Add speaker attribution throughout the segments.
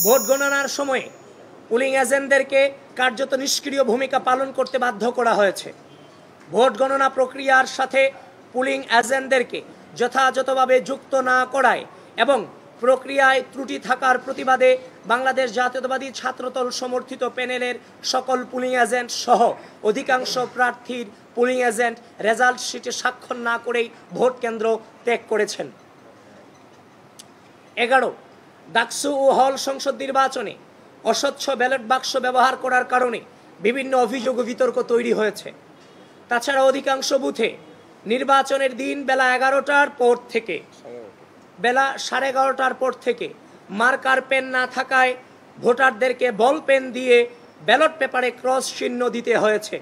Speaker 1: Vote গণনার সময়ে pulling এজেন্টদেরকে কার্যত নিষ্ক্রিয় ভূমিকা পালন করতে বাধ্য করা হয়েছে। ভোট গণনা প্রক্রিয়ার সাথে পুলিং এজেন্টদেরকে যথাযথভাবে যুক্ত না করায় এবং প্রক্রিয়ায় ত্রুটি থাকার প্রতিবাদে বাংলাদেশ জাতীয়তাবাদী ছাত্রদল সমর্থিত প্যানেলের সকল পুলিং এজেন্ট সহ অধিকাংশ প্রার্থীর পুলিং এজেন্ট রেজাল্ট শিটে স্বাক্ষর না করেই ভোট কেন্দ্র ত্যাগ করেছেন। 11 ডাকসু ও হল সংসদ নির্বাচনে অস্বচ্ছ ব্যালট বাক্স ব্যবহার করার কারণে বিভিন্ন অভিযোগ ও বিতর্ক তৈরি হয়েছে। তাছাড়া অধিকাংশ বুথে নির্বাচনের দিন বেলা 11টার পর থেকে বেলা 11:30টার পর থেকে মার্কার পেন না থাকায় ভোটারদেরকে বল পেন দিয়ে ব্যালট পেপারে ক্রস চিহ্ন দিতে হয়েছে।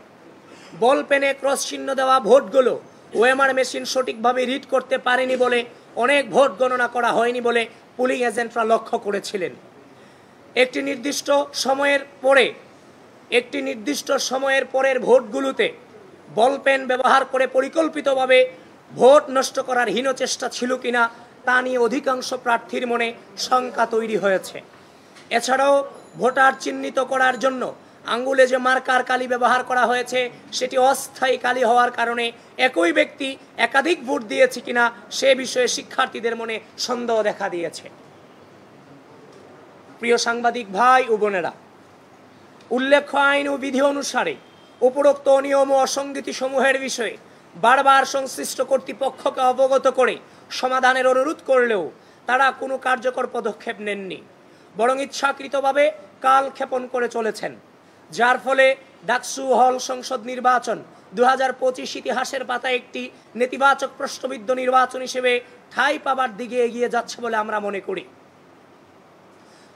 Speaker 1: বল পেনে ক্রস চিহ্ন দেওয়া ভোটগুলো ওএমআর মেশিন সঠিকভাবে রিড করতে পারেনি বলে অনেক ভোট গণনা করা হয়নি বলে পুলিং এজেন্টরা লক্ষ্য করেছিলেন। একটি নির্দিষ্ট সময়ের পরের ভোটগুলোতে বল পেন ব্যবহার করে পরিকল্পিতভাবে ভোট নষ্ট করার হীন চেষ্টা ছিল কিনা তা নিয়ে অধিকাংশ প্রার্থীর মনে শঙ্কা তৈরি হয়েছে। এছাড়াও ভোটার চিহ্নিত করার জন্য আঙ্গুলে যে মার্কার কালি ব্যবহার করা হয়েছে সেটি অস্থায়ী কালি হওয়ার কারণে একই ব্যক্তি একাধিক ভোট দিয়েছে কিনা সে বিষয়ে শিক্ষার্থীদের মনে সন্দেহ দেখা দিয়েছে। প্রিয় সাংবাদিক ভাই ও বোনেরা, উল্লেখ্য আইন ও বিধি অনুসারে উপরোক্ত নিয়ম ও অসঙ্গতি সমূহের বিষয়ে বারবার সংশ্লিষ্ট কর্তৃপক্ষকে অবগত করে সমাধানের অনুরোধ করলেও তারা কোনো কার্যকর পদক্ষেপ নেননি, বরং ইচ্ছাকৃতভাবে কালক্ষেপণ করে চলেছেন, যার ফলে ডাকসু হল সংসদ নির্বাচন 2025 ইতিহাসের পাতায় একটি নেতিবাচক প্রশ্নবিদ্ধ নির্বাচন হিসেবে ঠাঁই পাবার দিকে এগিয়ে যাচ্ছে বলে আমরা মনে করি।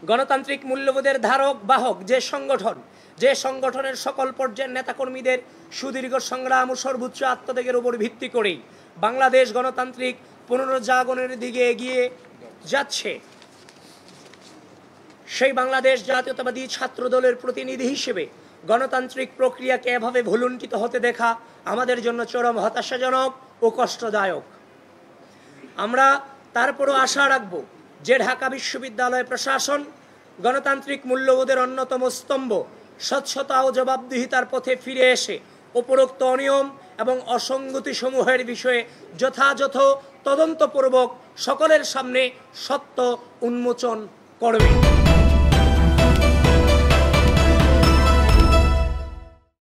Speaker 1: গণতান্ত্রিক মূল্যবোধের ধারক বাহক যে সংগঠনের সকল পর্যায়ের নেতাকর্মীদের সুদীর্ঘ সংগ্রাম ও সর্বোচ্চ আত্মত্যাগের উপর ভিত্তি করেই বাংলাদেশ গণতান্ত্রিক পুনরুজ্জাগরণের দিকে এগিয়ে যাচ্ছে, সেই বাংলাদেশ জাতীয়তাবাদী ছাত্রদলের প্রতিনিধি হিসেবে গণতান্ত্রিক প্রক্রিয়াকে এভাবে ভুলুণ্ঠিত হতে দেখা আমাদের জন্য চরম হতাশাজনক ও কষ্টদায়ক। আমরা তারপরও আশা রাখব যে ঢাকা বিশ্ববিদ্যালয় প্রশাসন গণতান্ত্রিক মূল্যবোধের অন্যতম স্তম্ভ স্বচ্ছতা ও জবাবদিহিতার পথে ফিরে এসে উপরোক্ত অনিয়ম এবং অসঙ্গতি সমূহের বিষয়ে যথাযথ তদন্তপূর্বক সকলের সামনে সত্য উন্মোচন করবে।